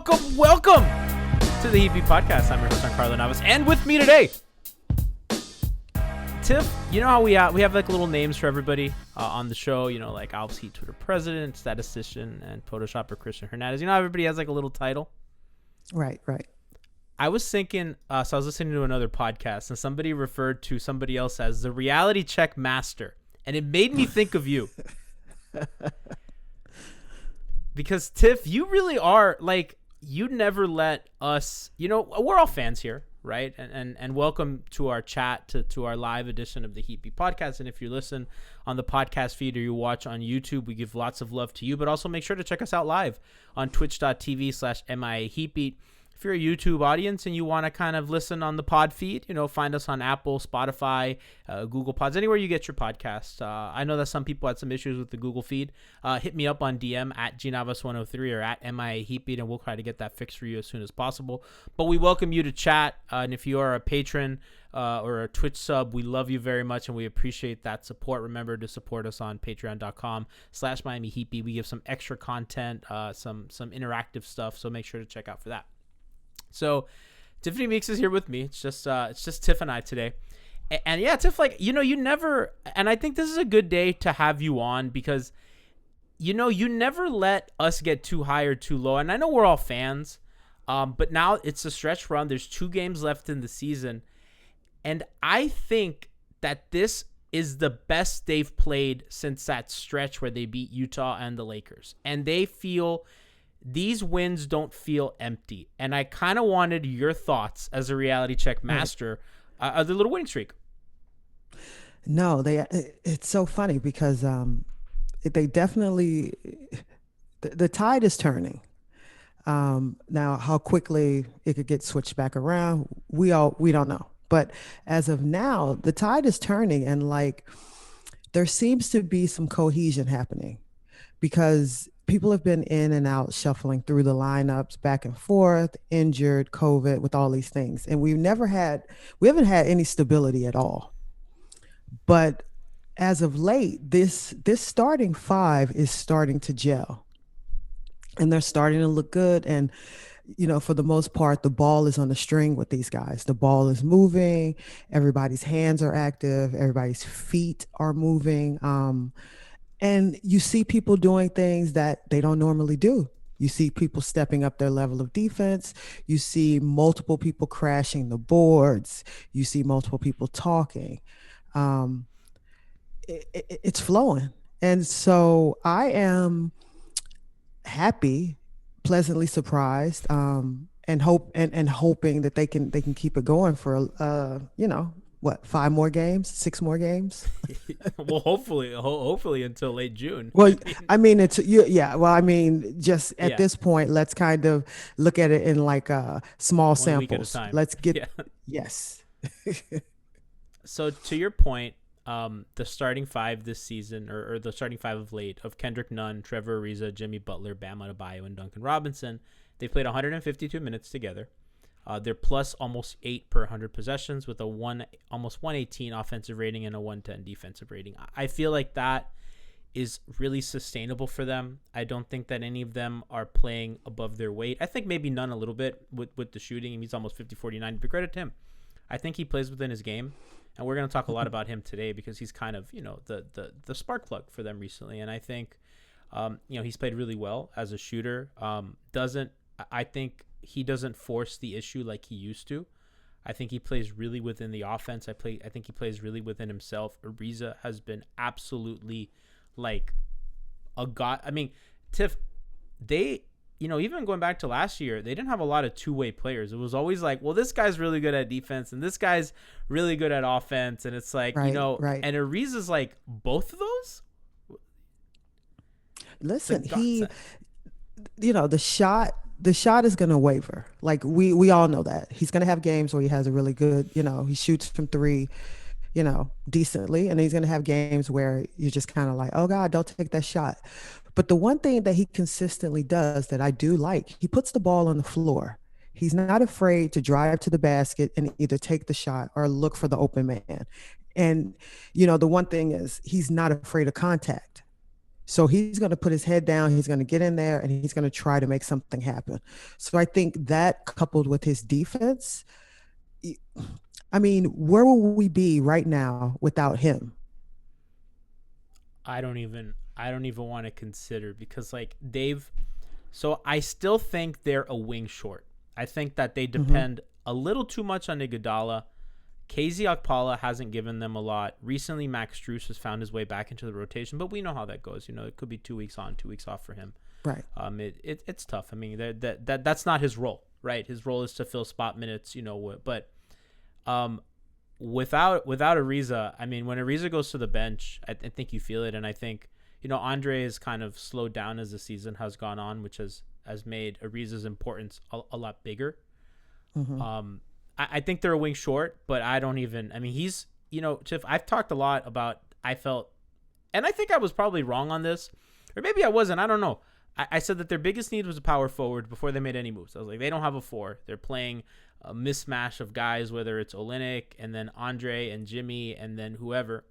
Welcome to the EP Podcast. I'm your host, Giancarlo Navas, and with me today, Tiff. You know how we have like little names for everybody on the show. You know, like Alps Heat Twitter president, statistician, and Photoshopper Christian Hernandez. You know how everybody has like a little title. Right. I was thinking, so I was listening to another podcast, and somebody referred to somebody else as the reality check master, and it made me think of you. Because Tiff, you really are like, you never let us, you know, we're all fans here, right? And welcome to our chat, to our live edition of the Heat Beat Podcast. And if you listen on the podcast feed or you watch on YouTube, we give lots of love to you, but also make sure to check us out live on twitch.tv/MIA Heatbeat. If you're a YouTube audience and you want to kind of listen on the pod feed, you know, find us on Apple, Spotify, Google Pods, anywhere you get your podcast. I know that some people had some issues with the Google feed. Hit me up on DM at GNavas103 or at MIA Heatbeat, and we'll try to get that fixed for you as soon as possible. But we welcome you to chat, and if you are a patron or a Twitch sub, we love you very much, and we appreciate that support. Remember to support us on patreon.com/Miami Heatbeat. We give some extra content, some interactive stuff, so make sure to check out for that. So Tiffany Meeks is here with me. It's just Tiff and I today. And yeah, Tiff, like, you know, you never, and I think this is a good day to have you on because, you know, you never let us get too high or too low. And I know we're all fans, but now it's a stretch run. There's 2 games left in the season. And I think that this is the best they've played since that stretch where they beat Utah and the Lakers. And these wins don't feel empty. And I kind of wanted your thoughts as a reality check master of the little winning streak. No, it's so funny because they definitely, the tide is turning. Now, how quickly it could get switched back around, we don't know. But as of now, the tide is turning, and like there seems to be some cohesion happening because people have been in and out, shuffling through the lineups back and forth, injured, COVID, with all these things. And we haven't had any stability at all. But as of late, this starting 5 is starting to gel. And they're starting to look good. And, you know, for the most part, the ball is on the string with these guys. The ball is moving. Everybody's hands are active. Everybody's feet are moving. And you see people doing things that they don't normally do. You see people stepping up their level of defense. You see multiple people crashing the boards. You see multiple people talking. It's flowing. And so I am happy, pleasantly surprised, and hoping that they can keep it going for, 5 more games, 6 more games. Well, hopefully until late June. Well, I mean, just at this point, let's kind of look at it in like small samples. Let's get, yes. So to your point, the starting 5 this season, or the starting 5 of late, of Kendrick Nunn, Trevor Ariza, Jimmy Butler, Bam Adebayo, and Duncan Robinson, they played 152 minutes together. They're plus almost 8 per 100 possessions with almost 118 offensive rating and a 110 defensive rating. I feel like that is really sustainable for them. I don't think that any of them are playing above their weight. I think maybe Nunn a little bit with the shooting. He's almost 50-49, but credit to him. I think he plays within his game, and we're going to talk a lot about him today because he's kind of, you know, the spark plug for them recently. And I think, he's played really well as a shooter. I think he doesn't force the issue like he used to. I think he plays really within the offense. I think he plays really within himself. Ariza has been absolutely like a god. I mean, Tiff, they, you know, even going back to last year, they didn't have a lot of two-way players. It was always like, well, this guy's really good at defense and this guy's really good at offense. And it's like, and Ariza's like both of those. Listen, the shot is going to waver. Like we all know that. He's going to have games where he has a really good, he shoots from 3, decently. And he's going to have games where you're just kind of like, oh God, don't take that shot. But the one thing that he consistently does that I do like, he puts the ball on the floor. He's not afraid to drive to the basket and either take the shot or look for the open man. And, the one thing is he's not afraid of contact. So he's going to put his head down, he's going to get in there, and he's going to try to make something happen. So I think that coupled with his defense, I mean, where will we be right now without him? I don't even want to consider, because like so I still think they're a wing short. I think that they Mm-hmm. depend a little too much on Iguodala. KZ Okpala hasn't given them a lot. Recently, Max Strus has found his way back into the rotation, but we know how that goes. It could be 2 weeks on, 2 weeks off for him. Right. It's tough. I mean, that's not his role, right? His role is to fill spot minutes, but um, without Ariza, I mean, when Ariza goes to the bench, I think you feel it, and I think Andre has kind of slowed down as the season has gone on, which has made Ariza's importance a lot bigger. Mm-hmm. I think they're a wing short, but I don't even. I mean, he's Tiff. I've talked a lot about. I felt, and I think I was probably wrong on this, or maybe I wasn't. I don't know. I said that their biggest need was a power forward before they made any moves. I was like, they don't have a four. They're playing a mismatch of guys, whether it's Olynyk and then Andre and Jimmy and then whoever.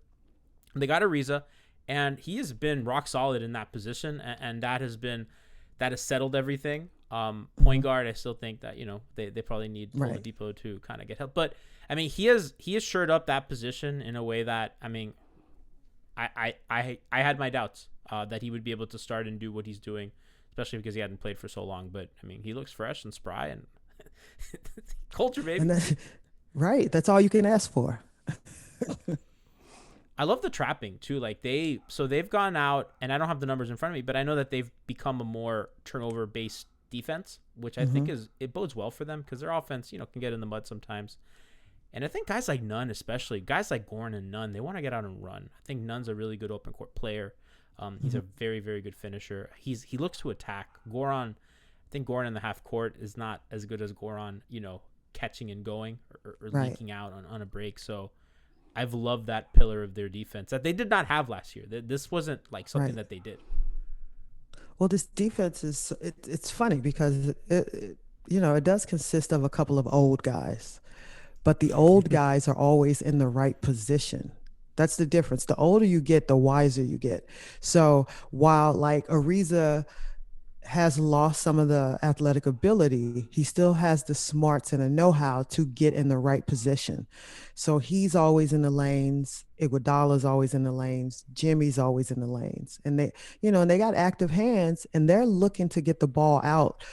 They got Ariza, and he has been rock solid in that position, and that has settled everything. Point guard, I still think that they probably need Right. Oladipo to kind of get help, but I mean he has shored up that position in a way that, I mean, I had my doubts that he would be able to start and do what he's doing, especially because he hadn't played for so long. But I mean, he looks fresh and spry and culture, baby. And right. That's all you can ask for. I love the trapping too. Like they've gone out, and I don't have the numbers in front of me, but I know that they've become a more turnover based defense, which I think it bodes well for them, because their offense, can get in the mud sometimes. And I think guys like Nunn, especially guys like Goran and Nunn, they want to get out and run. I think Nunn's a really good open court player. He's a very, very good finisher. He looks to attack. I think Goran in the half court is not as good as Goran, catching and going or Right. leaking out on a break. So I've loved that pillar of their defense that they did not have last year. This wasn't like something Right. that they did. Well, this defense it's funny because it does consist of a couple of old guys, but the old guys are always in the right position. That's the difference. The older you get, the wiser you get. So while like Ariza has lost some of the athletic ability, he still has the smarts and the know-how to get in the right position. So he's always in the lanes. Iguodala's always in the lanes. Jimmy's always in the lanes. And they got active hands, and they're looking to get the ball out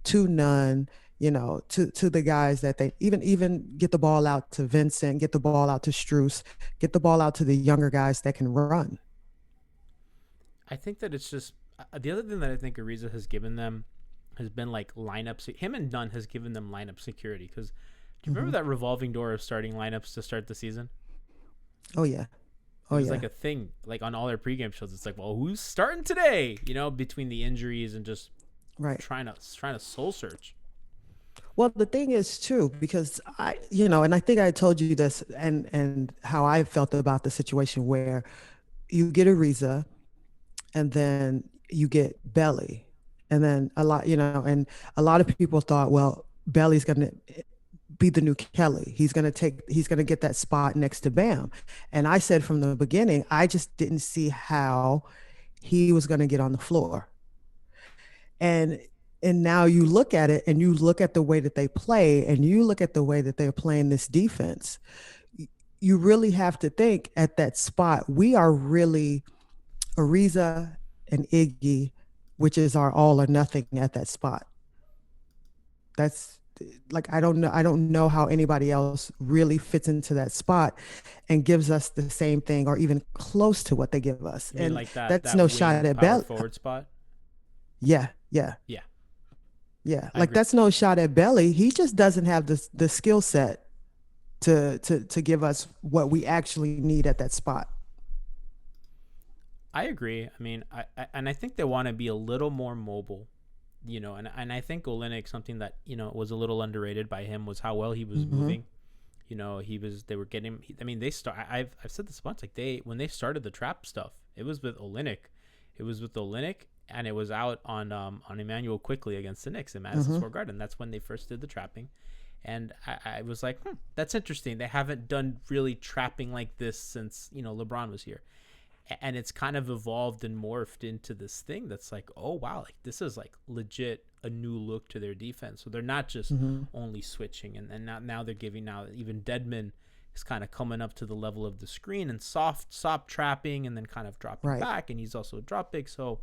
to Nunn, to the guys that they even get the ball out to Vincent, get the ball out to Strus, get the ball out to the younger guys that can run. I think that it's just the other thing that I think Ariza has given them has been like lineups. Him and Nunn has given them lineup security, because do you remember that revolving door of starting lineups to start the season? Oh yeah. It Oh was yeah. like a thing, like on all their pregame shows. It's like, well, who's starting today? Between the injuries and just Right. trying to soul search. Well, the thing is too, because and I think I told you this, and how I felt about the situation where you get Ariza, and then you get Belly, and then and a lot of people thought, well, Belly's going to be the new Kelly. He's going to get that spot next to Bam. And I said from the beginning, I just didn't see how he was going to get on the floor. And now you look at it, and you look at the way that they play, and you look at the way that they're playing this defense. You really have to think at that spot, we are really Ariza and Iggy, which is our all or nothing at that spot. That's like, I don't know how anybody else really fits into that spot and gives us the same thing or even close to what they give us. You mean And like that's that no wing shot at power Belly. forward spot? Yeah, yeah, Yeah, yeah. I Like agree. that's no shot at Belly. He just doesn't have the skill set to give us what we actually need at that spot. I agree. I mean, I think they want to be a little more mobile, and I think Olynyk, something that was a little underrated by him, was how well he was Mm-hmm. moving. They were getting. I mean, I've said this once. Like when they started the trap stuff, it was with Olynyk. And it was out on Emmanuel quickly against the Knicks in Madison Mm-hmm. Square Garden. That's when they first did the trapping, and I was like, that's interesting. They haven't done really trapping like this since LeBron was here. And it's kind of evolved and morphed into this thing that's like, oh wow, like this is like legit a new look to their defense. So they're not just only switching, and now they're giving, now even Dedmon is kind of coming up to the level of the screen and soft trapping and then kind of dropping Right. back, and he's also a drop big. So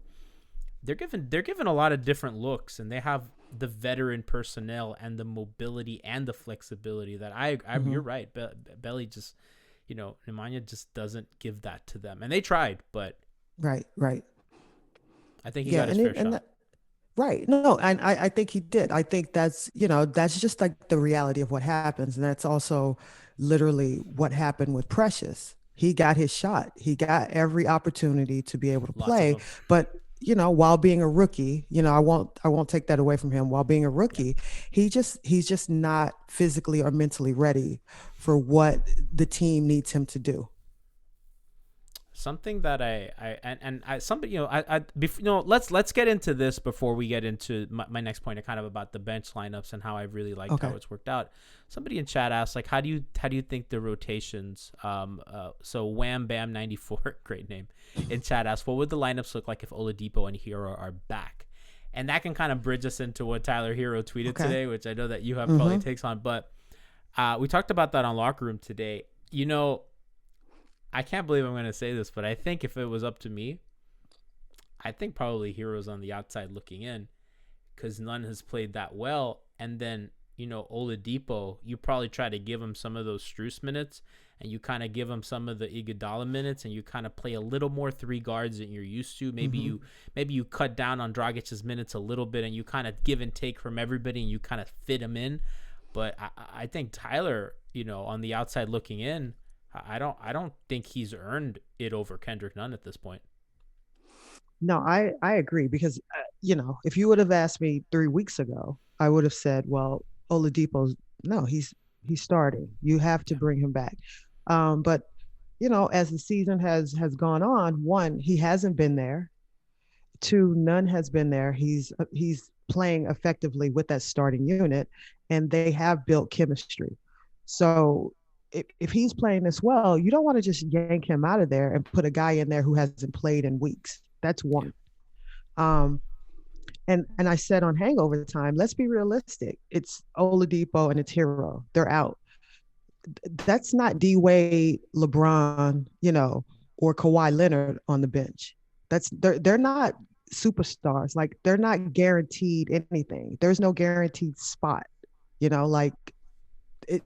they're given a lot of different looks, and they have the veteran personnel and the mobility and the flexibility that you're right. Belly just, Nemanja just doesn't give that to them, and they tried, but Right. Right. I think he got his fair shot. Right. No, and I think he did. I think that's just like the reality of what happens. And that's also literally what happened with Precious. He got his shot. He got every opportunity to be able to Lots of play. them. But, while being a rookie, I won't take that away from him. While being a rookie, he's just not physically or mentally ready for what the team needs him to do. Something that let's get into this before we get into my next point, kind of about the bench lineups and how I really liked how it's worked out. Somebody in chat asked, like, how do you think the rotations, so Wham Bam 94, great name, in chat asked, what would the lineups look like if Oladipo and Herro are back? And that can kind of bridge us into what Tyler Herro tweeted today, which I know that you have probably takes on, but we talked about that on Locker Room today. I can't believe I'm going to say this, but I think if it was up to me, I think probably Herro's on the outside looking in, because Nunn has played that well. And then, Oladipo, you probably try to give him some of those Strus minutes, and you kind of give him some of the Iguodala minutes, and you kind of play a little more three guards than you're used to. Maybe you cut down on Dragic's minutes a little bit, and you kind of give and take from everybody, and you kind of fit him in. But I think Tyler, on the outside looking in, I don't think he's earned it over Kendrick Nunn at this point. No, I agree, because, if you would have asked me 3 weeks ago, I would have said, well, Oladipo's, no, he's starting. You have to bring him back. But, as the season has gone on, one, he hasn't been there. Two, Nunn has been there. He's playing effectively with that starting unit, and they have built chemistry. So if he's playing this well, you don't want to just yank him out of there and put a guy in there who hasn't played in weeks. That's one. And I said on Hangover Time, let's be realistic. It's Oladipo and it's Herro. They're out. That's not D-Wade, LeBron, or Kawhi Leonard on the bench. They're not superstars. Like, they're not guaranteed anything. There's no guaranteed spot. Like, it,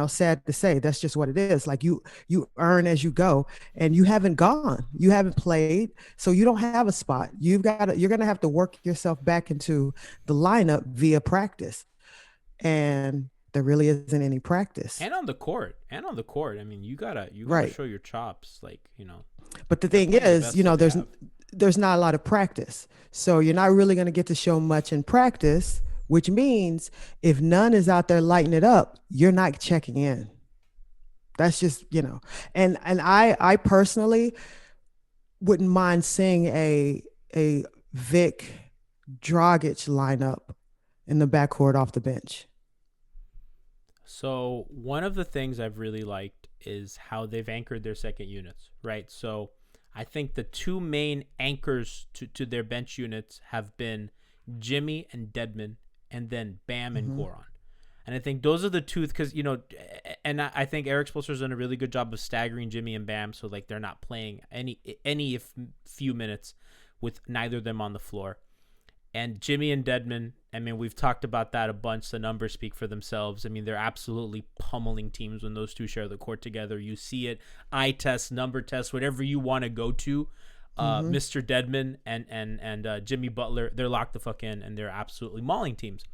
sad to say, that's just what it is. Like, you earn as you go, and you haven't played, so you don't have a spot. You're going to have to work yourself back into the lineup via practice, and there really isn't any practice. And on the court. I mean, you gotta show your chops, like, But the thing is, there's not a lot of practice, so you're not really going to get to show much in practice, which means if Nunn is out there lighting it up, you're not checking in. That's just, and I personally wouldn't mind seeing a Vic Dragic lineup in the backcourt off the bench. So one of the things I've really liked is how they've anchored their second units, right? So I think the two main anchors to their bench units have been Jimmy and Dedmon, and then Bam and Goran. And I think those are the two, because, and I think Eric Spoelstra's done a really good job of staggering Jimmy and Bam, so like they're not playing any few minutes with neither of them on the floor. And Jimmy and Dedmon, I mean, we've talked about that a bunch. The numbers speak for themselves. I mean, they're absolutely pummeling teams when those two share the court together. You see it, eye test, number test, whatever you want to go to. Mr. Dedmon and Jimmy Butler, they're locked the fuck in, and they're absolutely mauling teams.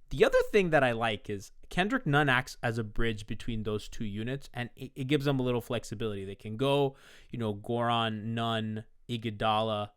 The other thing that I like is Kendrick Nunn acts as a bridge between those two units, and it gives them a little flexibility. They can go, Goran, Nunn, Iguodala,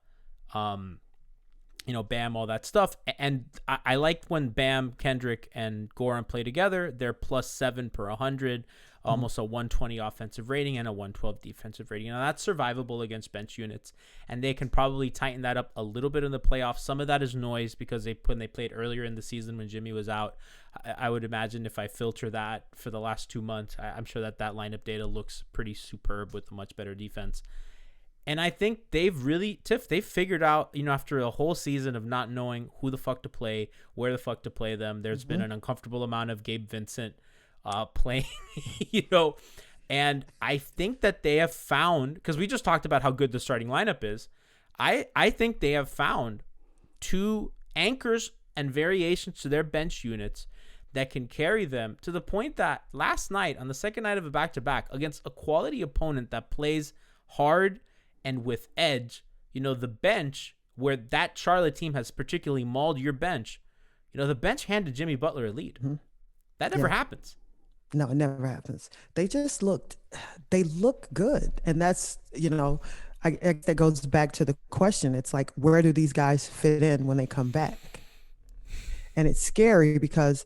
Bam, all that stuff. And I liked when Bam, Kendrick, and Goran play together. They're +7 per 100. Almost a 120 offensive rating and a 112 defensive rating. Now, that's survivable against bench units, and they can probably tighten that up a little bit in the playoffs. Some of that is noise because when they played earlier in the season when Jimmy was out. I would imagine if I filter that for the last 2 months, I'm sure that lineup data looks pretty superb with a much better defense. And I think they've figured out, after a whole season of not knowing who the fuck to play, where the fuck to play them. There's been an uncomfortable amount of Gabe Vincent playing, and I think that they have found, because we just talked about how good the starting lineup is. I think they have found two anchors and variations to their bench units that can carry them to the point that last night, on the second night of a back-to-back, against a quality opponent that plays hard and with edge, the bench, where that Charlotte team has particularly mauled your bench, the bench handed Jimmy Butler a lead. Mm-hmm. That never happens. No, it never happens. They look good. And that's, I guess that goes back to the question. It's like, where do these guys fit in when they come back? And it's scary because,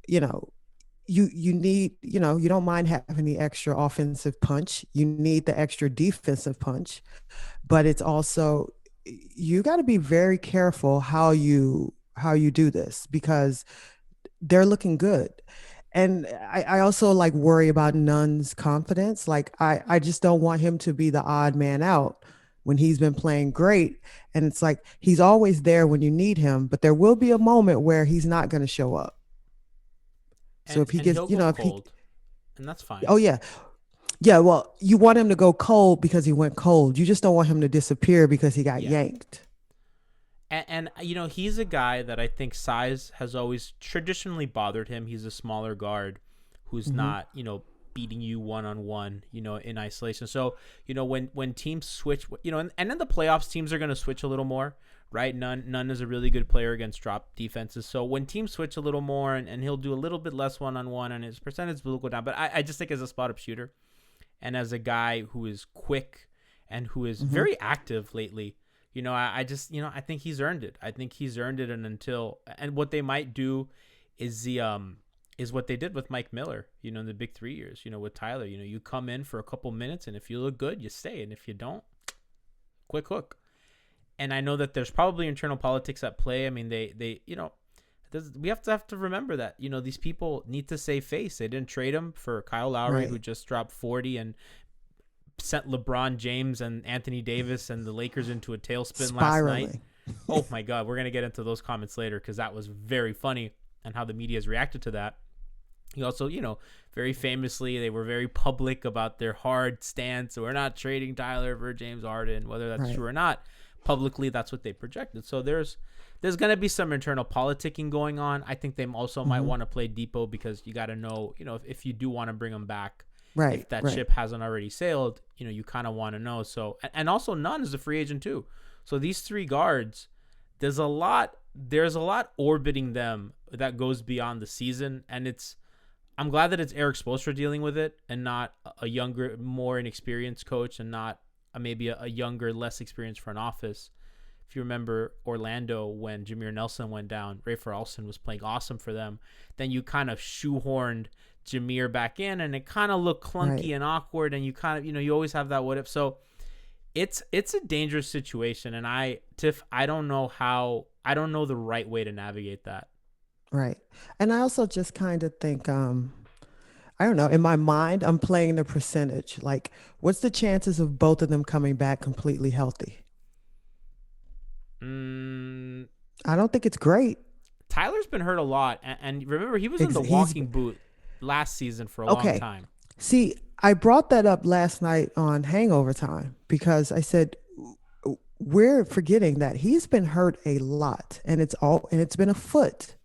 you need, you don't mind having the extra offensive punch. You need the extra defensive punch, but it's also, you got to be very careful how you do this, because they're looking good. And I also worry about Nunn's confidence. I just don't want him to be the odd man out when he's been playing great. And it's like, he's always there when you need him, but there will be a moment where he's not going to show up. So if he gets, cold, and that's fine. Oh yeah. Yeah. Well, you want him to go cold because he went cold. You just don't want him to disappear because he got yanked. And he's a guy that I think size has always traditionally bothered him. He's a smaller guard who's not, beating you one-on-one, in isolation. So, when teams switch, and in the playoffs, teams are going to switch a little more, right? Nunn is a really good player against drop defenses. So when teams switch a little more and he'll do a little bit less one-on-one and his percentage will go down. But I just think as a spot-up shooter and as a guy who is quick and who is very active lately, I just, I think he's earned it. I think he's earned it. And what they might do is is what they did with Mike Miller, in the big 3 years, with Tyler. You come in for a couple minutes, and if you look good, you stay. And if you don't, quick hook. And I know that there's probably internal politics at play. I mean, they we have to remember that, these people need to save face. They didn't trade him for Kyle Lowry, who just dropped 40 and sent LeBron James and Anthony Davis and the Lakers into a tailspin last night. Oh my God. We're going to get into those comments later, because that was very funny and how the media has reacted to that. He also, very famously, they were very public about their hard stance. So we're not trading Tyler for James Harden, whether that's true or not. Publicly, that's what they projected. So there's going to be some internal politicking going on. I think they also might want to play Depot, because you got to know, if you do want to bring him back, if that ship hasn't already sailed, you kind of want to know. So, and also Nunn is a free agent too. So these three guards, there's a lot orbiting them that goes beyond the season. And I'm glad that it's Eric Spoelstra dealing with it and not a younger, more inexperienced coach, and not maybe a younger, less experienced front office. If you remember Orlando, when Jameer Nelson went down, Ray Alston was playing awesome for them. Then you kind of shoehorned Jameer back in, and it kind of looked clunky and awkward. And you kind of, you always have that what if. So it's a dangerous situation. And I don't know the right way to navigate that. Right. And I also just kind of think, I don't know, in my mind, I'm playing the percentage. What's the chances of both of them coming back completely healthy? I don't think it's great. Tyler's been hurt a lot. And remember, he was in the walking boot last season for a long time. See, I brought that up last night on Hangover Time, because I said, we're forgetting that he's been hurt a lot, and it's been a foot.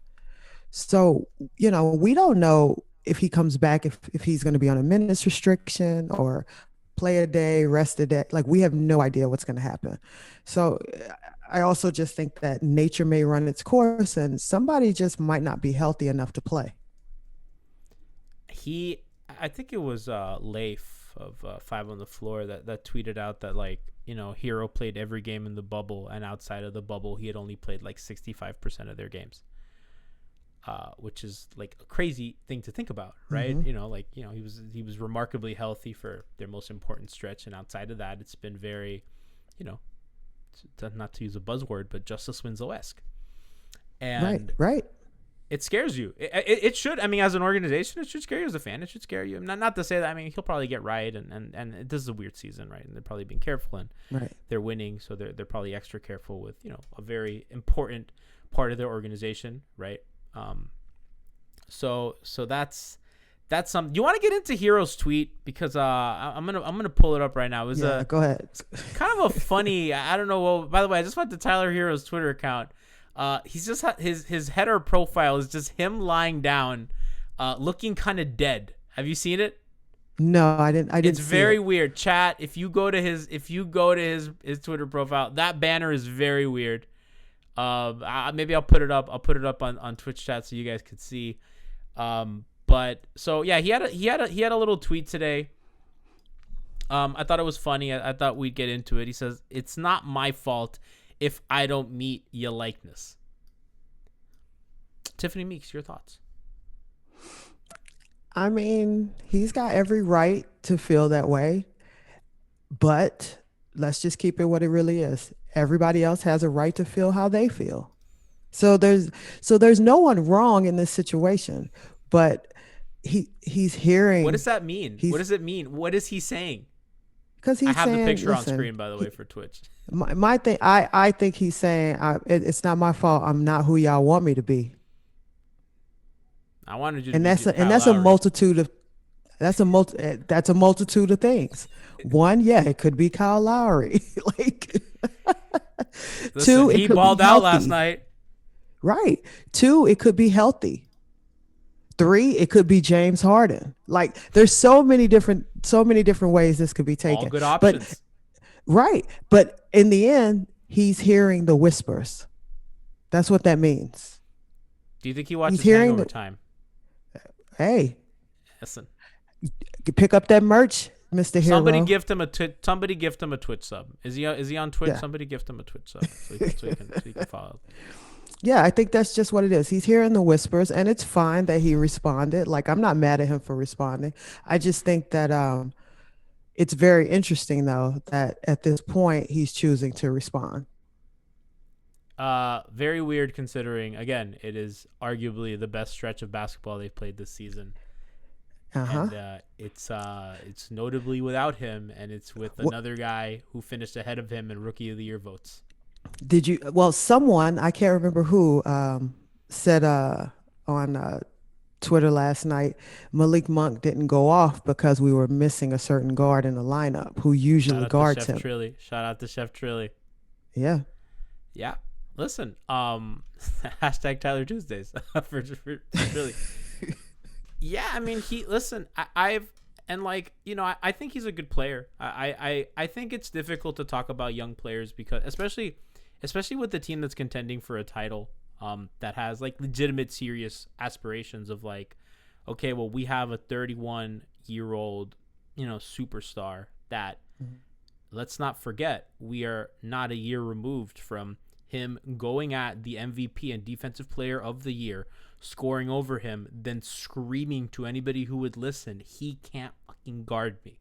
So, we don't know if he comes back, if he's going to be on a minutes restriction or play a day, rest a day. We have no idea what's going to happen. So I also just think that nature may run its course, and somebody just might not be healthy enough to play. I think it was Leif of 5 on the Floor that tweeted out that Herro played every game in the bubble, and outside of the bubble, he had only played 65% of their games. Which is a crazy thing to think about, right? He was remarkably healthy for their most important stretch, and outside of that, it's been very, not to use a buzzword, but Justice Winslow-esque. And right. It scares you. It should. I mean, as an organization, it should scare you. As a fan, it should scare you. Not to say that. I mean, he'll probably get right, and this is a weird season, right? And they're probably being careful, and they're winning, so they're probably extra careful with a very important part of their organization, right? So that's something. You want to get into Herro's tweet because I'm gonna pull it up right now. It was go ahead. Kind of a funny. I don't know. Well, by the way, I just went to Tyler Herro's Twitter account. He's just his header profile is just him lying down, looking kind of dead. Have you seen it? No, I didn't. It's very weird. Chat. If you go to his Twitter profile, that banner is very weird. Maybe I'll put it up. I'll put it up on Twitch chat so you guys could see. But so yeah, he had a little tweet today. I thought it was funny. I thought we'd get into it. He says, "It's not my fault if I don't meet your likeness." Tiffany, Meeks, your thoughts? I mean, he's got every right to feel that way, but let's just keep it what it really is. Everybody else has a right to feel how they feel. So there's no one wrong in this situation, but he's hearing. What does that mean? What does it mean? What is he saying? Because I have the picture on screen, by the way, for Twitch. My thing, I think he's saying it's not my fault. I'm not who y'all want me to be. I wanted you to and that's a multitude of things. One, yeah, it could be Kyle Lowry. Like listen, two, he balled out last night. Right. Two, it could be healthy. Three, it could be James Harden. Like there's so many different ways this could be taken. All good options. But in the end, he's hearing the whispers. That's what that means. Do you think he watches Hangover Time? Hey, listen. Pick up that merch, Mr. Herro. Somebody gift him a Twitch sub. Is he on Twitch? Yeah. Somebody gift him a Twitch sub so he can follow. Yeah, I think that's just what it is. He's hearing the whispers, and it's fine that he responded. Like, I'm not mad at him for responding. I just think that it's very interesting, though, that at this point he's choosing to respond. Very weird considering, again, it is arguably the best stretch of basketball they've played this season. And it's notably without him, and it's with another guy who finished ahead of him in Rookie of the Year votes. Someone, I can't remember who, said on Twitter last night, Malik Monk didn't go off because we were missing a certain guard in the lineup who usually guards him. Shout out to Chef Trilly. Yeah. Yeah. Listen, hashtag Tyler Tuesdays for Trilly. Yeah, I mean, I think he's a good player. I think it's difficult to talk about young players because especially with the team that's contending for a title, that has like legitimate serious aspirations of like, okay, well, we have a 31-year-old, superstar that let's not forget, we are not a year removed from him going at the MVP and Defensive Player of the Year, scoring over him, then screaming to anybody who would listen, he can't fucking guard me,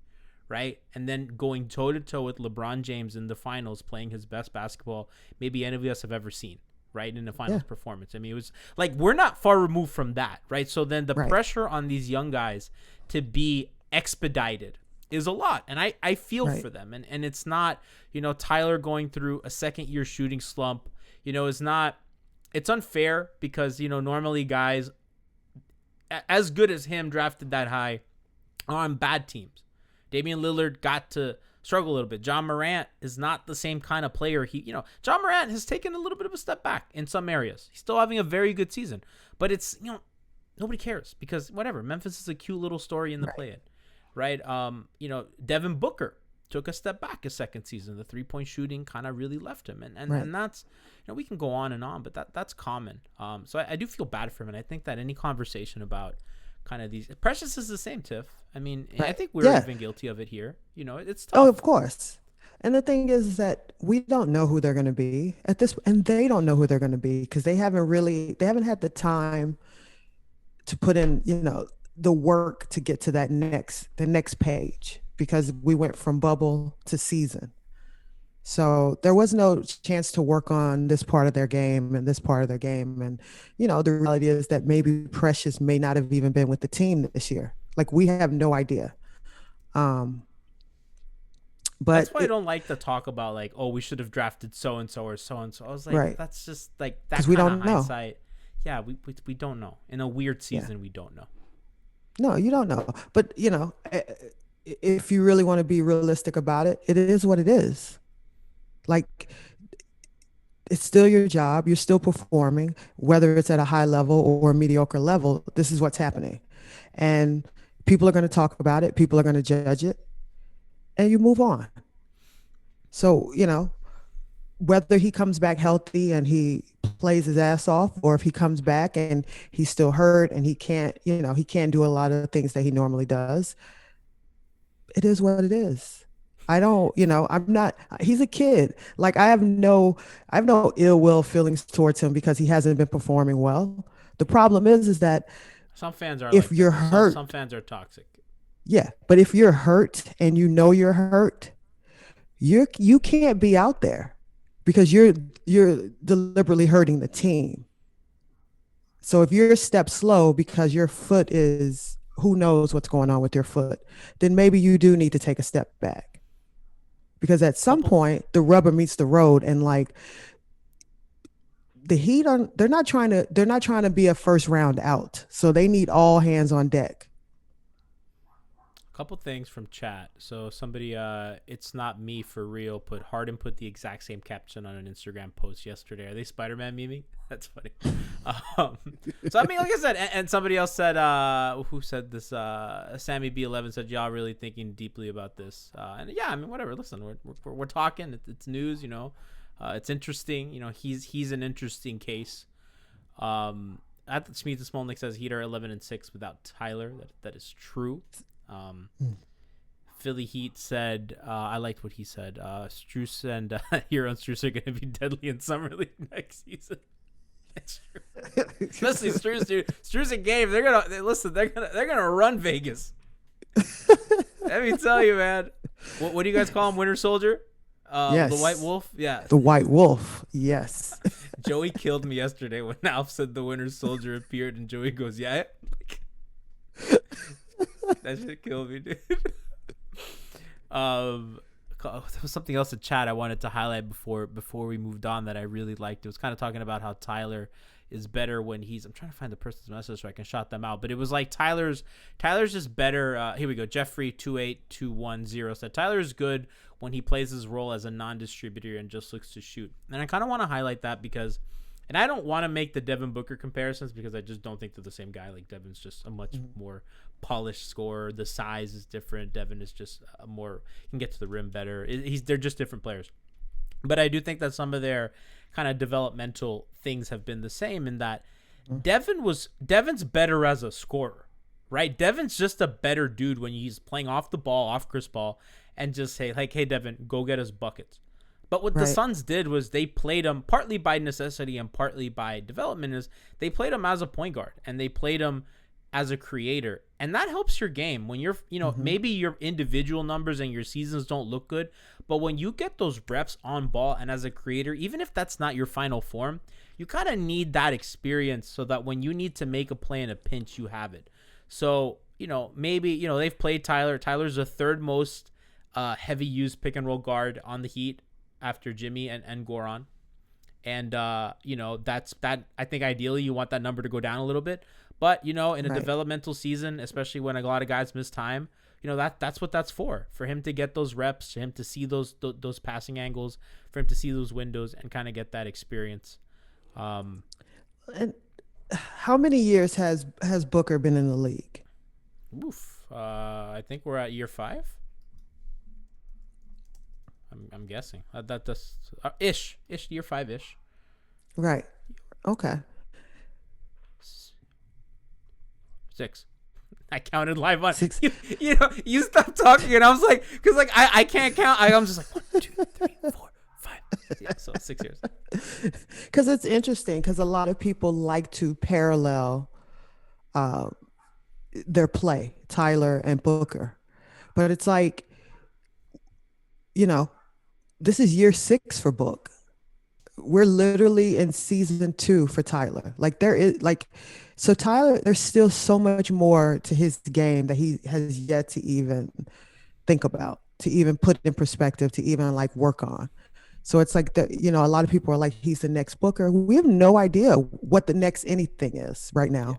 right? And then going toe-to-toe with LeBron James in the finals, playing his best basketball maybe any of us have ever seen, right, in the finals performance. I mean, it was like we're not far removed from that, right? So then the pressure on these young guys to be expedited is a lot, and I feel for them. And it's not, Tyler going through a second-year shooting slump, it's unfair because, normally guys as good as him drafted that high are on bad teams. Damian Lillard got to struggle a little bit. John Morant is not the same kind of player. John Morant has taken a little bit of a step back in some areas. He's still having a very good season, but it's, nobody cares because whatever. Memphis is a cute little story in the play-in, right? Devin Booker took a step back his second season. The three-point shooting kind of really left him. And that's, we can go on and on, but that's common. So I do feel bad for him. And I think that any conversation about kind of these, Precious is the same, Tiff. I mean, I think we're even guilty of it here. It's tough. Oh, of course. And the thing is that we don't know who they're going to be at this, and they don't know who they're going to be because they haven't had the time to put in, the work to get to the next page, because we went from bubble to season. So there was no chance to work on this part of their game and this part of their game. And, the reality is that maybe Precious may not have even been with the team this year. Like we have no idea. Um, but That's why I don't like to talk about like, oh, we should have drafted so and so or so and so. I was like, right. that's just like that Because we kind of don't know. hindsight. Yeah, we don't know. In a weird Yeah. season, we don't know. No, you don't know. But, if you really want to be realistic about it, it is what it is. Like it's still your job. You're still performing, whether it's at a high level or a mediocre level. This is what's happening. And people are going to talk about it. People are going to judge it and you move on. So, whether he comes back healthy and he plays his ass off, or if he comes back and he's still hurt and he can't do a lot of things that he normally does, it is what it is. I don't, I'm not, he's a kid. Like I have no ill will feelings towards him because he hasn't been performing well. The problem is that Some fans are if like you're that though. Some hurt, fans are toxic. yeah, but if you're hurt and you're hurt, you can't be out there because you're deliberately hurting the team. So if you're a step slow because your foot is who knows what's going on with your foot, then maybe you do need to take a step back. Because at some Couple point the rubber meets the road and like the Heat are they're not trying to be a first round out. So they need all hands on deck. couple things from chat. So somebody, it's not me for real. Put the exact same caption on an Instagram post yesterday. Are they Spider-Man memeing? That's funny. Um, so I mean, like I said, and somebody else said, who said this? Sammy B11 said, y'all really thinking deeply about this? And yeah, I mean, whatever. Listen, we're talking. It's news, it's interesting. He's an interesting case. At the Smith Smolnik says Heat are 11-6 without Tyler. That is true. Philly Heat said, I liked what he said. Struce and Hero and Struce are going to be deadly in summer league next season. It's true. Especially Struce, dude. Struce and Gabe, they're gonna run Vegas. Let me tell you, man. What do you guys call him? Winter Soldier? Yes. The White Wolf? Yeah. The White Wolf. Yes. Joey killed me yesterday when Alf said the Winter Soldier appeared, and Joey goes, "Yeah." That shit killed me, dude. There was something else in chat I wanted to highlight before we moved on that I really liked. It was kind of talking about how Tyler is better when he's. I'm trying to find the person's message so I can shout them out. But it was like Tyler's just better. Here we go. Jeffrey 28210 said Tyler is good when he plays his role as a non-distributor and just looks to shoot. And I kind of want to highlight that because. And I don't want to make the Devin Booker comparisons because I just don't think they're the same guy. Like Devin's just a much more polished scorer. The size is different. Devin is just a more can get to the rim better. They're just different players. But I do think that some of their kind of developmental things have been the same in that Devin's better as a scorer, right? Devin's just a better dude when he's playing off the ball, off Chris Paul, and just say like, "Hey, Devin, go get us buckets." But what the Suns did was they played him partly by necessity and partly by development is they played him as a point guard and they played him as a creator. And that helps your game when you're, maybe your individual numbers and your seasons don't look good. But when you get those reps on ball and as a creator, even if that's not your final form, you kind of need that experience so that when you need to make a play in a pinch, you have it. So, maybe, they've played Tyler. Tyler's the third most heavy used pick and roll guard on the Heat after Jimmy and Goran. And, that's that. I think ideally you want that number to go down a little bit. But, in a developmental season, especially when a lot of guys miss time, that's what that's for him to get those reps, for him to see those passing angles, for him to see those windows and kind of get that experience. And how many years has Booker been in the league? I think we're at year 5. I'm guessing that's ish year 5-ish. Right. Okay. 6. I counted live on 6. You stopped talking and I was like, because like I can't count. I'm just like 1, 2, 3, 4, 5. Yeah, so 6 years. Because it's interesting because a lot of people like to parallel their play, Tyler and Booker, but it's like, this is year 6 for Book. We're literally in season 2 for Tyler. Like there is like, so Tyler, there's still so much more to his game that he has yet to even think about, to even put in perspective, to even like work on. So it's like the, a lot of people are like, he's the next Booker. We have no idea what the next anything is right Yeah. now.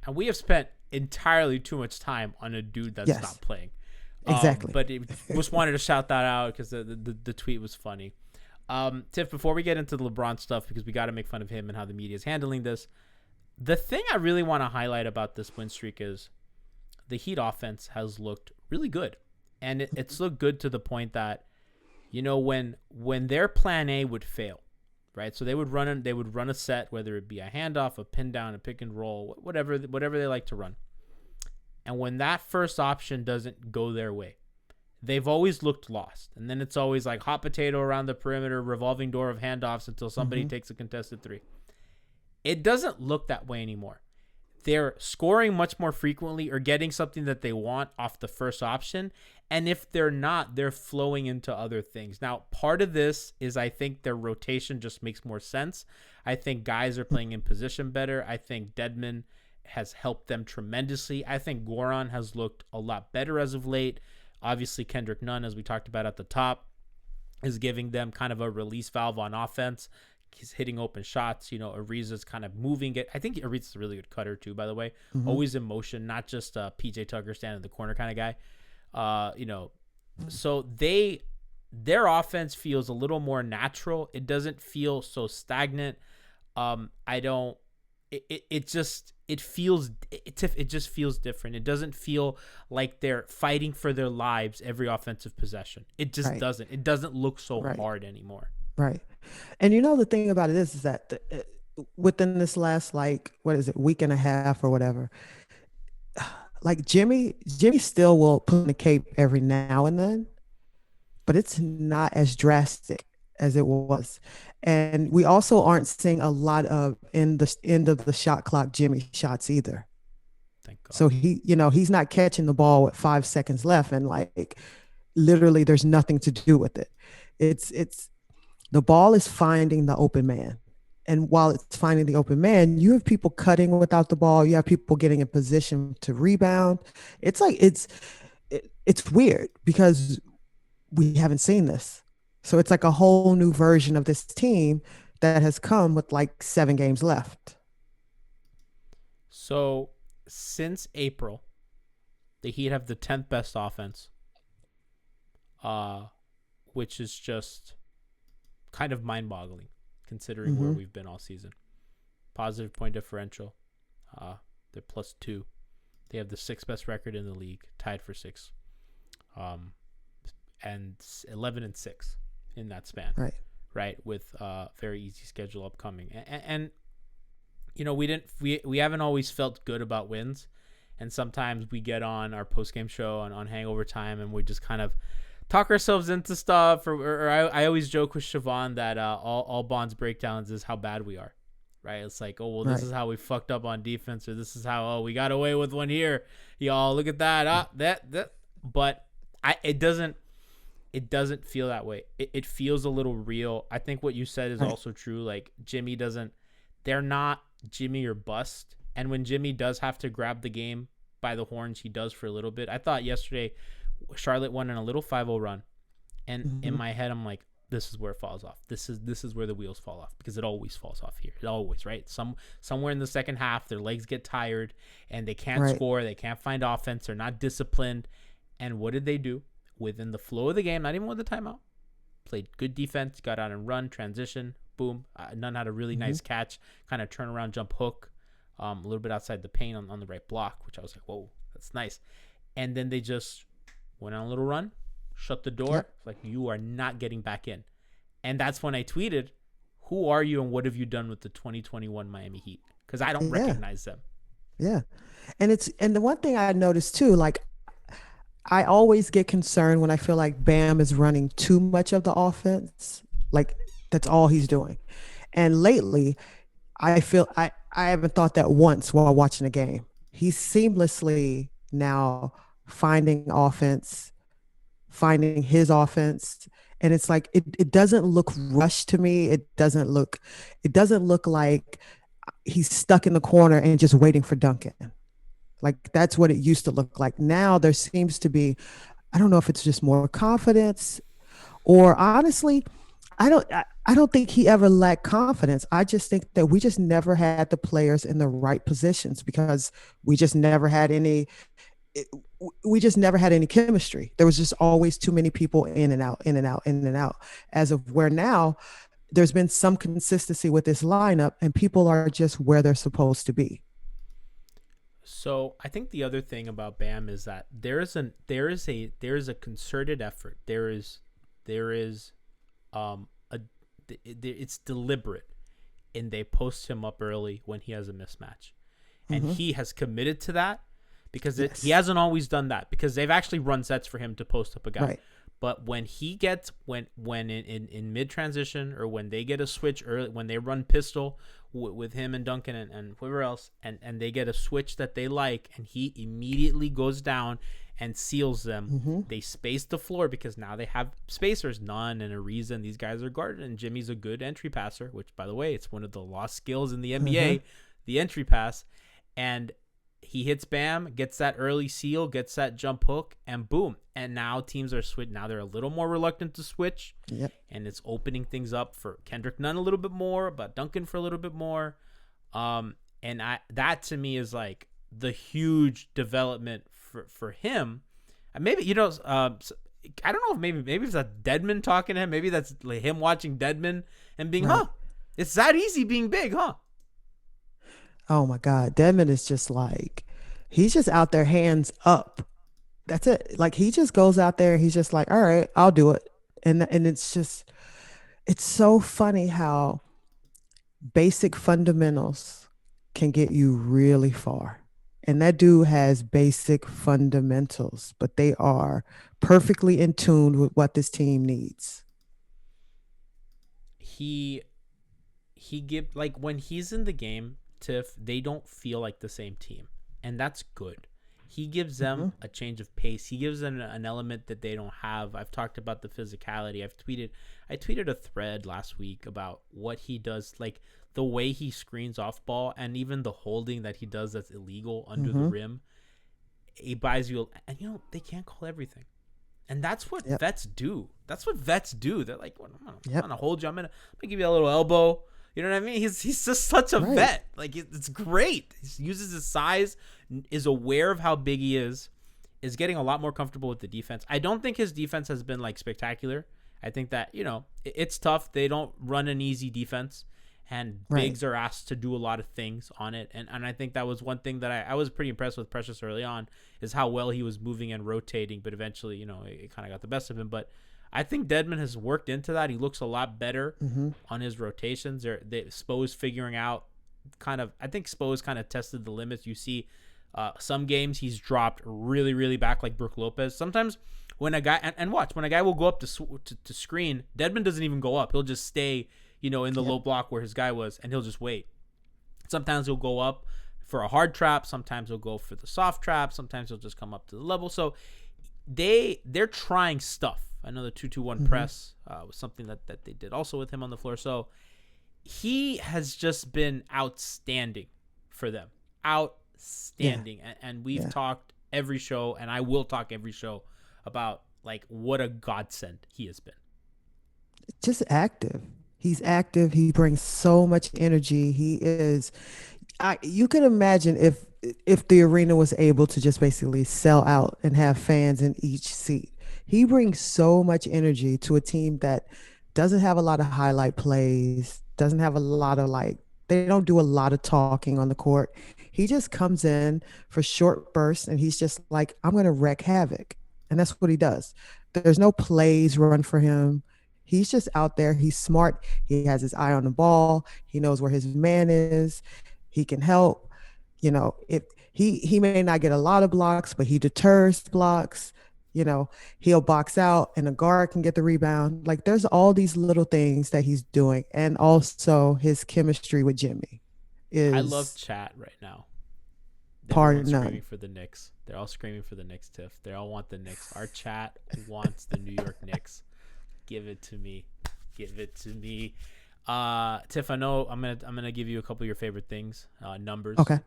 And we have spent entirely too much time on a dude that's Yes, not playing. exactly. But just wanted to shout that out because the tweet was funny. Tiff, before we get into the LeBron stuff, because we got to make fun of him and how the media is handling this, the thing I really want to highlight about this win streak is the Heat offense has looked really good. And it's looked good to the point that, when their plan A would fail, right? So they would run a set, whether it be a handoff, a pin down, a pick and roll, whatever they like to run. And when that first option doesn't go their way, they've always looked lost. And then it's always like hot potato around the perimeter, revolving door of handoffs until somebody takes a contested three. It doesn't look that way anymore. They're scoring much more frequently or getting something that they want off the first option. And if they're not, they're flowing into other things. Now, part of this is I think their rotation just makes more sense. I think guys are playing in position better. I think Dedmon has helped them tremendously. I think Goran has looked a lot better as of late. Obviously, Kendrick Nunn, as we talked about at the top, is giving them kind of a release valve on offense. He's hitting open shots. Ariza's kind of moving it. I think Ariza's a really good cutter too, by the way. Always in motion, not just a PJ Tucker standing in the corner kind of guy. So their offense feels a little more natural. It doesn't feel so stagnant. It just feels different. It doesn't feel like they're fighting for their lives every offensive possession. It just doesn't. It doesn't look so hard anymore. Right. And the thing about it is that within this last, week and a half or whatever, like Jimmy still will put in the cape every now and then, but it's not as drastic as it was. And we also aren't seeing a lot of in the end of the shot clock Jimmy shots either. Thank God. So he's not catching the ball with 5 seconds left and like literally there's nothing to do with it. It's the ball is finding the open man. And while it's finding the open man, you have people cutting without the ball. You have people getting in position to rebound. It's like it's weird because we haven't seen this. So it's like a whole new version of this team that has come with like 7 games left. So since April, the Heat have the 10th best offense, which is just kind of mind-boggling considering where we've been all season. Positive point differential. They're +2. They have the 6th best record in the league, tied for 6. And 11-6 in that span. Right. With very easy schedule upcoming. And we haven't always felt good about wins. And sometimes we get on our post-game show on Hangover Time and we just kind of talk ourselves into stuff. Or I always joke with Siobhan that all Bond's breakdowns is how bad we are. Right? It's like, oh, well, this is how we fucked up on defense, or this is how, we got away with one here. Y'all, look at that. That. But it doesn't feel that way. It feels a little real. I think what you said is also true. Like they're not Jimmy or bust. And when Jimmy does have to grab the game by the horns, he does for a little bit. I thought yesterday Charlotte won in a little 5-0 run. And in my head, I'm like, this is where it falls off. This is where the wheels fall off, because it always falls off here. It always, right? Somewhere in the second half, their legs get tired and they can't score. They can't find offense. They're not disciplined. And what did they do? Within the flow of the game, not even with the timeout, played good defense, got out and run, transition, boom. Nunn had a really nice catch, kind of turnaround jump hook, a little bit outside the paint on the right block, which I was like, whoa, that's nice. And then they just went on a little run, shut the door. Yep. Like, you are not getting back in. And that's when I tweeted, who are you and what have you done with the 2021 Miami Heat? Because I don't recognize them. Yeah. And the one thing I noticed too, like, I always get concerned when I feel like Bam is running too much of the offense. Like, that's all he's doing. And lately, I feel I haven't thought that once while watching a game. He's seamlessly now finding offense, finding his offense. And it's like it doesn't look rushed to me. It doesn't look like he's stuck in the corner and just waiting for Duncan. Like that's what it used to look like. Now there seems to be, I don't know if it's just more confidence or honestly, I don't think he ever lacked confidence. I just think that we just never had the players in the right positions because we just never had any it, we just never had any chemistry. There was just always too many people in and out, in and out, in and out. As of where now, there's been some consistency with this lineup, and people are just where they're supposed to be. So I think the other thing about Bam is that there is a concerted effort. There is a it's deliberate, and they post him up early when he has a mismatch, and he has committed to that because he hasn't always done that because they've actually run sets for him to post up a guy. Right. But when he gets when in mid transition or when they get a switch early, when they run pistol with him and Duncan and whoever else, and they get a switch that they like, and he immediately goes down and seals them. They space the floor because now they have spacers, Nunn and Ariza, and these guys are guarded. And Jimmy's a good entry passer, which by the way, it's one of the lost skills in the NBA, the entry pass. And he hits Bam, gets that early seal, gets that jump hook, and boom. And now teams are switch. Now they're a little more reluctant to switch. Yep. And it's opening things up for Kendrick Nunn a little bit more, but Duncan for a little bit more. That to me is like the huge development for him. And maybe, I don't know if maybe it's that Dedmon talking to him. Maybe that's like him watching Dedmon and being, it's that easy being big, huh? Oh my God. Dedmon is just like, he's just out there hands up. That's it. Like he just goes out there. He's just like, all right, I'll do it. And it's so funny how basic fundamentals can get you really far. And that dude has basic fundamentals, but they are perfectly in tune with what this team needs. He give like when he's in the game, Tiff, they don't feel like the same team, and that's good. He gives them a change of pace. He gives them an element that they don't have. I've talked about the physicality. I tweeted a thread last week about what he does, like the way he screens off ball and even the holding that he does that's illegal under the rim. He buys you, and they can't call everything. And that's what vets do. That's what vets do. They're like, I'm gonna hold you. I'm gonna give you a little elbow. You know what I mean? He's just such a vet. Like it's great. He uses his size, is aware of how big he is getting a lot more comfortable with the defense. I don't think his defense has been like spectacular. I think that, it's tough. They don't run an easy defense, and bigs are asked to do a lot of things on it. And I think that was one thing that I was pretty impressed with Precious early on, is how well he was moving and rotating, but eventually, it kind of got the best of him. But I think Dedmon has worked into that. He looks a lot better on his rotations. Spo's figuring out I think Spo's kind of tested the limits. You see some games he's dropped really, really back like Brook Lopez. Sometimes when a guy, and watch, when a guy will go up to screen, Dedmon doesn't even go up. He'll just stay, in the low block where his guy was, and he'll just wait. Sometimes he'll go up for a hard trap. Sometimes he'll go for the soft trap. Sometimes he'll just come up to the level. So they're trying stuff. I know the 2-2-1 press was something that they did also with him on the floor. So he has just been outstanding for them. Outstanding. Yeah. And we've talked every show, and I will talk every show about like what a godsend he has been. Just active. He's active. He brings so much energy. He is. You can imagine if the arena was able to just basically sell out and have fans in each seat. He brings so much energy to a team that doesn't have a lot of highlight plays, doesn't have a lot of they don't do a lot of talking on the court. He just comes in for short bursts, and he's just like, I'm going to wreak havoc. And that's what he does. There's no plays run for him. He's just out there. He's smart. He has his eye on the ball. He knows where his man is. He can help. If he may not get a lot of blocks, but he deters blocks. He'll box out and a guard can get the rebound. Like there's all these little things that he's doing. And also his chemistry with Jimmy is. I love chat right now. Everyone's none. screaming for the Knicks. They're all screaming for the Knicks, Tiff. They all want the Knicks. Our chat wants the New York Knicks. Give it to me. Give it to me. Tiff, I know I'm gonna give you a couple of your favorite things. Numbers. Okay.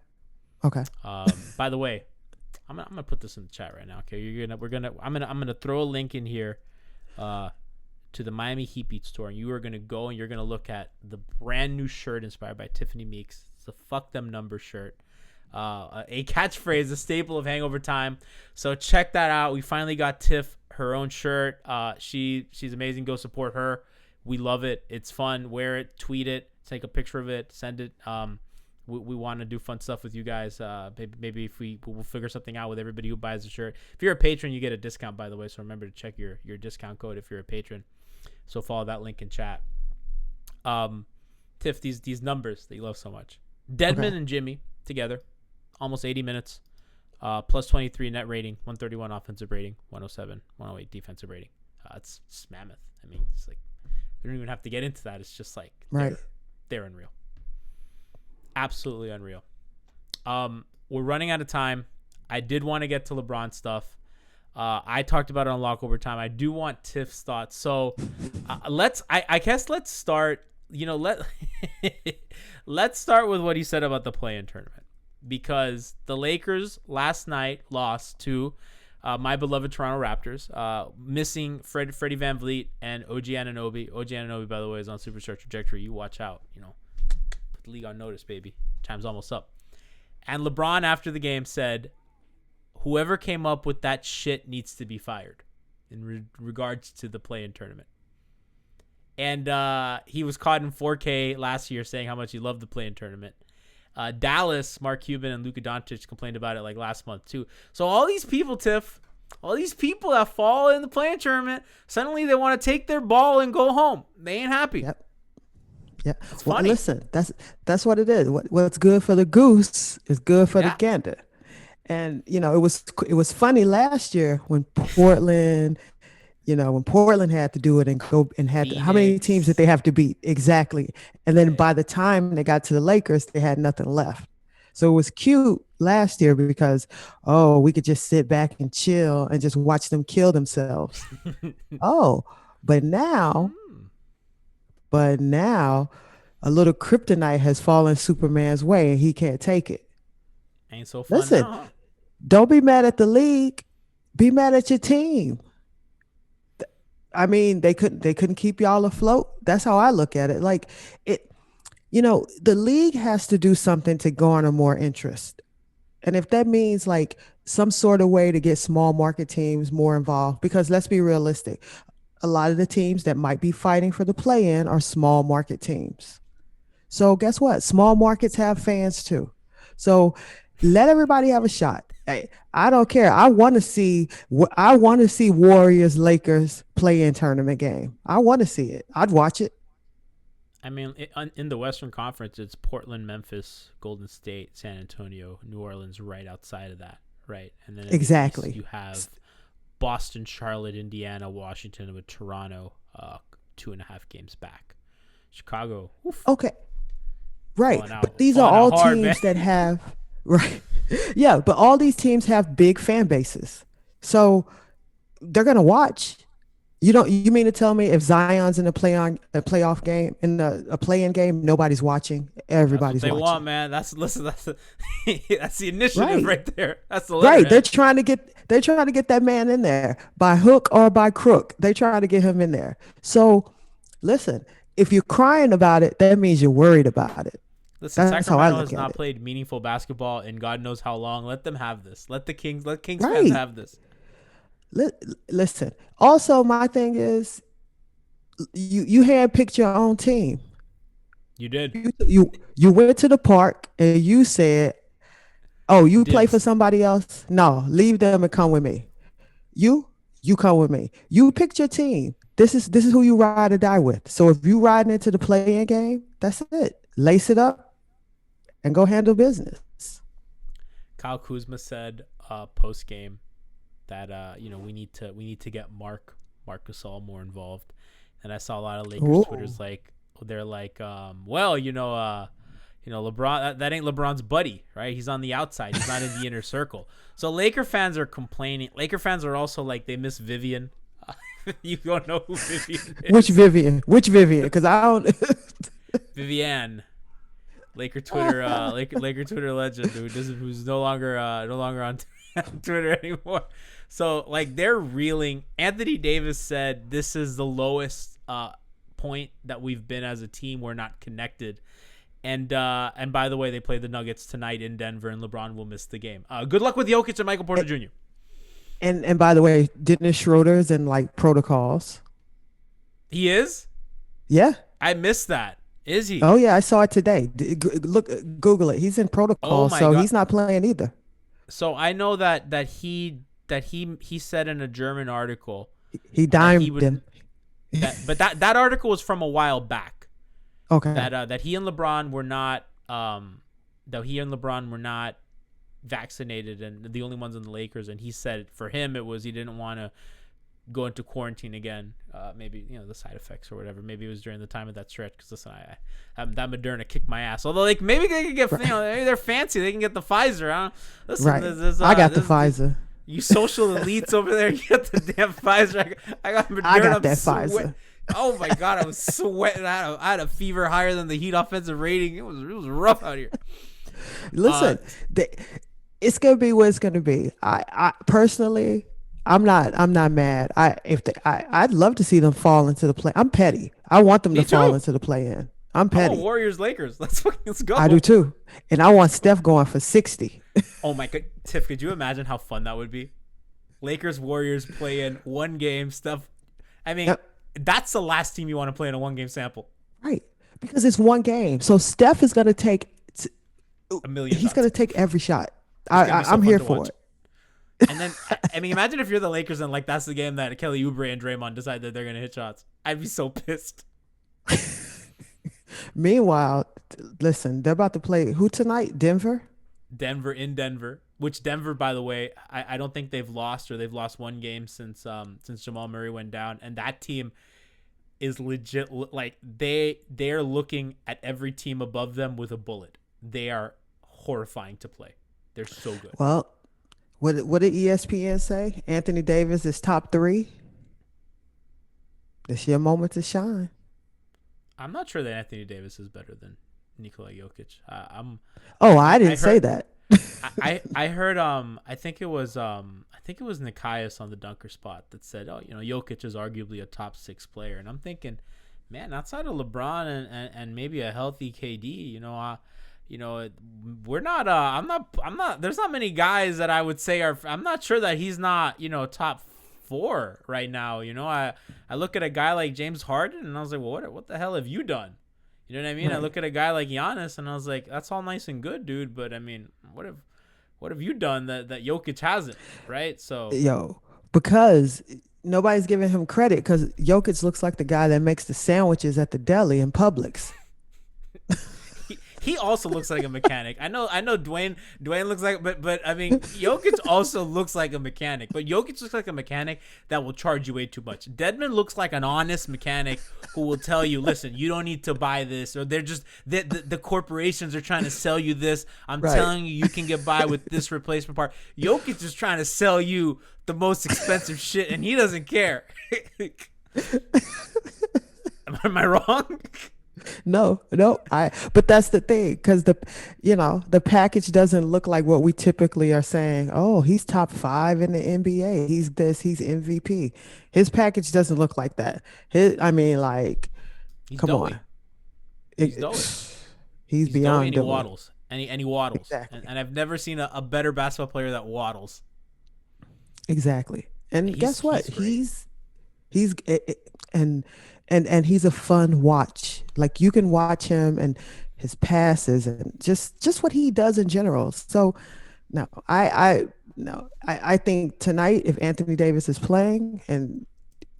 By the way, I'm gonna put this in the chat right now. Okay, I'm gonna throw a link in here, to the Miami Heat Beat store, and you are gonna go and you're gonna look at the brand new shirt inspired by Tiffany Meeks. It's a "Fuck Them Numbers" shirt. A catchphrase, a staple of Hangover Time. So check that out. We finally got Tiff her own shirt. She's amazing. Go support her. We love it. It's fun. Wear it, tweet it, take a picture of it, send it. We want to do fun stuff with you guys. Maybe if we'll figure something out with everybody who buys the shirt. If you're a patron, you get a discount, by the way. So remember to check your discount code if you're a patron. So follow that link in chat. Tiff, these numbers that you love so much. Dedmon and Jimmy together, almost 80 minutes. Plus 23 net rating, 131 offensive rating, 107, 108 defensive rating. It's mammoth. I mean, it's like we don't even have to get into that. It's just like they're unreal. Absolutely unreal. We're running out of time. I did want to get to LeBron stuff. I talked about it on Lock Overtime. I do want Tiff's thoughts. So I guess let's start. Let's start with what he said about the play-in tournament, because the Lakers last night lost to my beloved Toronto Raptors, missing Freddie VanVleet and OG Anunoby. OG Anunoby, by the way, is on superstar trajectory. You watch out. Put the league on notice, baby. Time's almost up. And LeBron, after the game, said, whoever came up with that shit needs to be fired in regards to the play-in tournament. And he was caught in 4K last year saying how much he loved the play-in tournament. Dallas, Mark Cuban, and Luka Doncic complained about it like last month too. So all these people, Tiff, all these people that fall in the play-in tournament, suddenly they want to take their ball and go home. They ain't happy. Yep. Yeah. It's well, funny. Listen, that's what it is. What's good for the goose is good for the gander. And it was funny last year when Portland had to do it and go and had how many teams did they have to beat? Exactly. And then by the time they got to the Lakers, they had nothing left. So it was cute last year because, we could just sit back and chill and just watch them kill themselves. But now a little kryptonite has fallen Superman's way and he can't take it. Ain't so fun. Listen, now. Don't be mad at the league. Be mad at your team. I mean, they couldn't keep y'all afloat. That's how I look at it. Like the league has to do something to garner more interest. And if that means like some sort of way to get small market teams more involved, because let's be realistic, a lot of the teams that might be fighting for the play-in are small market teams. So guess what? Small markets have fans too. So let everybody have a shot. Hey, I don't care. I want to see Warriors Lakers play-in tournament game. I want to see it. I'd watch it. I mean, in the Western Conference, it's Portland, Memphis, Golden State, San Antonio, New Orleans, right outside of that, right? And then exactly you have Boston, Charlotte, Indiana, Washington, with Toronto 2.5 games back. Chicago. Oof, okay, right. But these are all teams that have right. Yeah, but all these teams have big fan bases, so they're gonna watch. You mean to tell me if Zion's in a playoff game, in a play-in game, nobody's watching? Everybody's watching. They want, man. That's the initiative right there. That's the right. They're trying to get that man in there by hook or by crook. They trying to get him in there. So, listen, if you're crying about it, that means you're worried about it. Listen, Sacramento has not played meaningful basketball in God knows how long. Let them have this. Let Kings fans have this. Listen. Also, my thing is, you handpicked your own team. You did. You went to the park and you said, "Oh, you play for somebody else? No, leave them and come with me. You come with me. You picked your team. This is who you ride or die with. So if you riding into the play-in game, that's it. Lace it up and go handle business." Kyle Kuzma said post game that we need to get Marc Gasol more involved, and I saw a lot of Lakers Twitters they're like LeBron, that ain't LeBron's buddy, right? He's on the outside. He's not in the inner circle. So Laker fans are complaining. Laker fans are also like, they miss Vivian. You don't know who Vivian is. Which Vivian? Which Vivian? Because I don't. Vivian, Laker Twitter, Laker Twitter legend, who's no longer on Twitter anymore. So like they're reeling. Anthony Davis said this is the lowest point that we've been as a team. We're not connected. And by the way, they play the Nuggets tonight in Denver, and LeBron will miss the game. Good luck with Jokic and Michael Porter Jr. And by the way, Dennis Schroeder's in like protocols. He is? Yeah. I missed that. Is he? Oh yeah, I saw it today. Look, Google it. He's in protocols, so God. He's not playing either. So I know that he said in a German article he dimed him. But that article was from a while back. Okay. That he and LeBron were not vaccinated and the only ones in the Lakers, and he said for him it was he didn't want to go into quarantine again. Maybe the side effects or whatever. Maybe it was during the time of that stretch. Because listen, that Moderna kicked my ass. Although like maybe they can get maybe they're fancy. They can get the Pfizer. Huh? Listen, right. I got the Pfizer. You social elites over there, you get the damn Pfizer. I got Moderna. I got that Pfizer. Oh my God, I was sweating. I had a fever higher than the Heat offensive rating. It was rough out here. Listen, it's gonna be what it's gonna be. I personally, I'm not mad. I'd love to see them fall into the play. I'm petty. I want them to fall into the play-in. I'm petty. Oh, Warriors Lakers. Let's go. I do too, and I want Steph going for 60. Oh my God, Tiff, could you imagine how fun that would be? Lakers Warriors play in one game. Steph. I mean. Yep. That's the last team you want to play in a one-game sample. Right. Because it's one game. So Steph is going to take a million. He's going to take every shot. I'm here for it. And then, I mean, imagine if you're the Lakers and like that's the game that Kelly Oubre and Draymond decide that they're going to hit shots. I'd be so pissed. Meanwhile, listen, they're about to play who tonight? Denver in Denver. Which Denver, by the way, I don't think they've lost, or they've lost one game since Jamal Murray went down. And that team is legit. Like they're looking at every team above them with a bullet. They are horrifying to play. They're so good. Well, what did ESPN say? Anthony Davis is top 3. This your moment to shine. I'm not sure that Anthony Davis is better than Nikola Jokic. I didn't say that. I heard I think it was Nikias on the Dunker Spot that said, Jokic is arguably a top 6 player, and I'm thinking, man, outside of LeBron and maybe a healthy KD, we're not I'm not there's not many guys that I would say I'm not sure that he's not top 4 right now. I look at a guy like James Harden and I was like, well, what the hell have you done? You know what I mean? Right. I look at a guy like Giannis and I was like, that's all nice and good, dude. But I mean, what have you done that Jokic hasn't, right? So because nobody's giving him credit because Jokic looks like the guy that makes the sandwiches at the deli in Publix. He also looks like a mechanic. I know Dwayne looks like, but I mean, Jokic also looks like a mechanic. But Jokic looks like a mechanic that will charge you way too much. Dedmon looks like an honest mechanic who will tell you, listen, you don't need to buy this, or they're just the corporations are trying to sell you this. I'm telling you can get by with this replacement part. Jokic is trying to sell you the most expensive shit, and he doesn't care. Am I wrong? No, but that's the thing, because the package doesn't look like what we typically are saying. Oh, he's top 5 in the NBA. He's this. He's MVP. His package doesn't look like that. He's come doughy. On. He's doughy. He's beyond. And he waddles. And he waddles. Exactly. And I've never seen a better basketball player that waddles. Exactly. And guess what? He's and he's a fun watch. Like you can watch him and his passes and just what he does in general. So no, I think tonight if Anthony Davis is playing and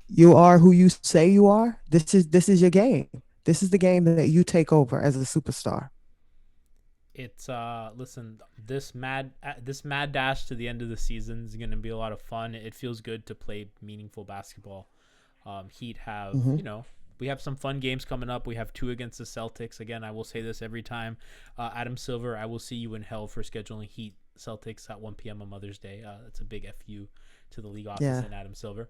you are who you say you are, this is your game. This is the game that you take over as a superstar. It's listen, this mad dash to the end of the season is going to be a lot of fun. It feels good to play meaningful basketball. Heat have We have some fun games coming up. We have 2 against the Celtics. Again, I will say this every time. Adam Silver, I will see you in hell for scheduling Heat Celtics at 1 p.m. on Mother's Day. That's a big FU to the league office and Adam Silver.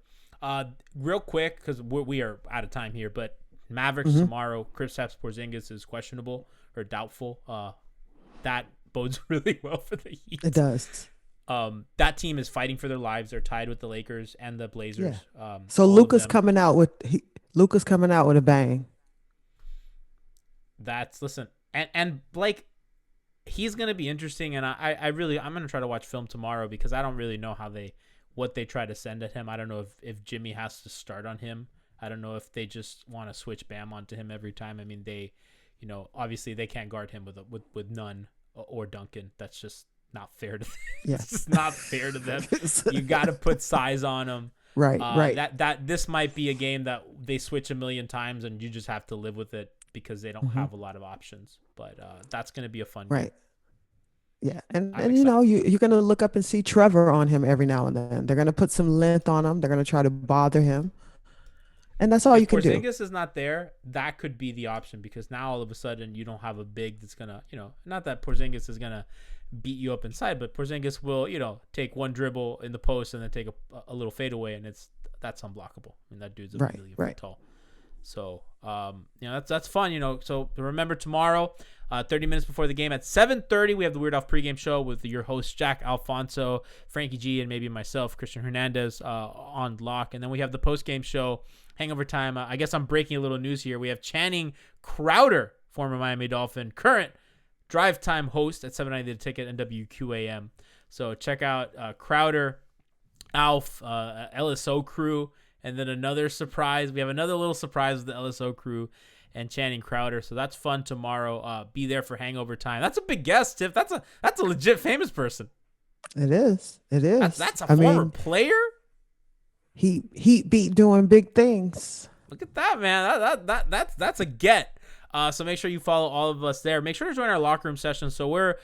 Real quick, because we are out of time here, but Mavericks tomorrow. Kristaps Porzingis is questionable or doubtful. That bodes really well for the Heat. It does. That team is fighting for their lives. They're tied with the Lakers and the Blazers. Yeah. So Luka's coming out with a bang. Listen, and like, he's gonna be interesting, and I'm gonna try to watch film tomorrow because I don't really know what they try to send at him. I don't know if Jimmy has to start on him. I don't know if they just want to switch Bam onto him every time. I mean, they, obviously they can't guard him with Nunn or Duncan. That's just not fair to them. It's just not fair to them. You got to put size on them. Right, right. That this might be a game that they switch a million times and you just have to live with it because they don't have a lot of options. But that's going to be a fun game. Yeah, and you're going to look up and see Trevor on him every now and then. They're going to put some length on him. They're going to try to bother him. And that's all you can do. If Porzingis is not there, that could be the option because now all of a sudden you don't have a big that's going to, not that Porzingis is going to beat you up inside, but Porzingis will, take one dribble in the post and then take a little fadeaway, and that's unblockable. I mean, that dude's a really tall. So, that's fun, So remember tomorrow, 30 minutes before the game at 7:30, we have the Weird Off pregame show with your hosts, Jack Alfonso, Frankie G, and maybe myself, Christian Hernandez, on lock. And then we have the postgame show, Hangover Time. I guess I'm breaking a little news here. We have Channing Crowder, former Miami Dolphin, current Drive Time host at 790 The Ticket, NWQAM. So check out Crowder, Alf, LSO crew, and then another surprise. We have another little surprise with the LSO crew and Channing Crowder. So that's fun tomorrow. Be there for Hangover Time. That's a big guest, Tiff. That's a legit famous person. It is. That's a former player. He beat doing big things. Look at that, man. That's a get. So make sure you follow all of us there. Make sure to join our locker room sessions. So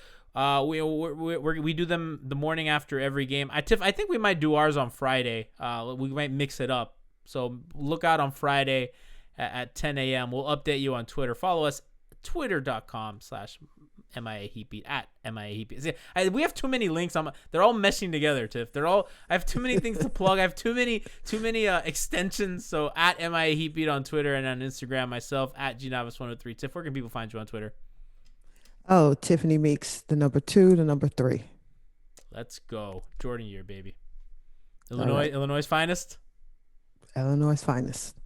we do them the morning after every game. I think we might do ours on Friday. We might mix it up. So look out on Friday at 10 a.m. We'll update you on Twitter. Follow us twitter.com/MIAHeatbeat at MIAHeatbeat. See, we have too many links. They're all meshing together, Tiff. I have too many things to plug. I have too many extensions. So at MIAHeatbeat on Twitter and on Instagram, myself at GNavas103. Tiff, where can people find you on Twitter? Oh, Tiffany Meeks, the number 2, the number 3. Let's go. Jordan year, baby. Illinois' finest? Illinois' finest.